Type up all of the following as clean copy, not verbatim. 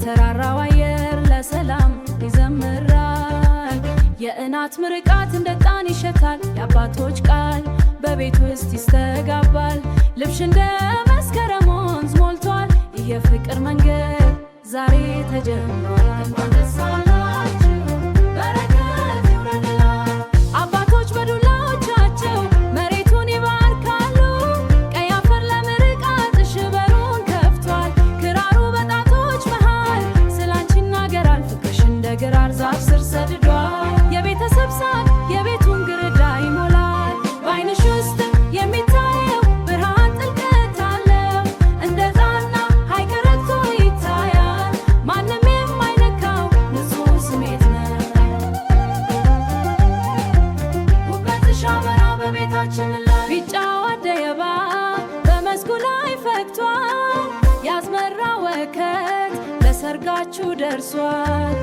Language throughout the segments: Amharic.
የተራራው አየር ለሰላም ይዘምራል። የእናት ምርቃት እንደ ዕጣን ይሸታል። የአባቶች ቃል በቤት ውስጥ ይስተጋባል። ልብሽ እንደ መስከረም ወንዝ ሞልቷል። ይህ የፍቅር መንገድ ዛሬ ተጀምሯል። አባቶች በዱላዎቻቸው መሬቱን ይባርካሉ። ቀይ አፈር ለምርቃትሽ በሩን ከፍቷል። ክራሩ በጣቶች መሃል ስላንቺ ይናገራል። ፍቅርሽ እንደ ግራር ዛፍ ስር ሰድዷል። የቤተሰብ ሳቅ የቤቱን ግርዳ ይሞላል። በዓይንሽ ውስጥ የሚታየው ብርሃን ጥልቀት አለው። እንደ ጣና ሐይቅ ረግቶ ይታያል። ማንም የማይነካው ንጹህ ስሜት ነው። ውበትሽ አበራ በቤታችን ላይ ቢጫው አደይ አበባ በመስኩ ላይ ፈክቷል። ያዝመራ ወከት ለሰርጋችሁ ደርሷል።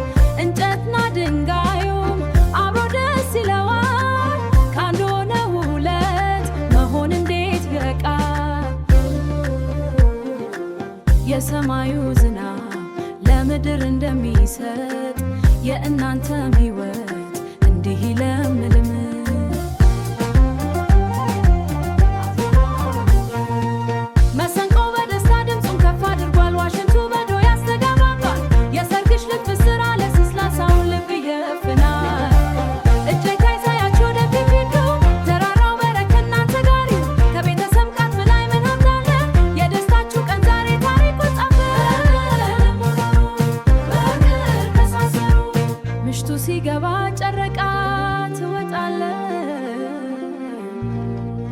እንጨትና ድንጋዩም አብሮ ደስ ይለዋል። ከአንድ ሆነ ሁለት መሆን እንዴት ይርቃል። የሰማዩ ዝናብ ለምድር እንደሚሰጥ የእናንተም ሕይወት እንዲህ ይለምልም። መሰንቆ በደስታ ድምፁን ከፍ አድርጓል። ዋሽንቱ በዶ ያስተጋባባል። የሰርግሽ ልብ ስራ ለስላሳውን ልብ ይሸፍናል። እጀታ ይሳያችሁ ወደፊት ሂዱ። ተራራው በረከት እናንተ ጋር ይሁን። ከቤተሰብ ቃት በላይ ምን ሀብት አለ? የደስታችሁ ቀን ዛሬ ታሪኩ ጻፈ። ምሽቱ ሲገባ ጨረቃ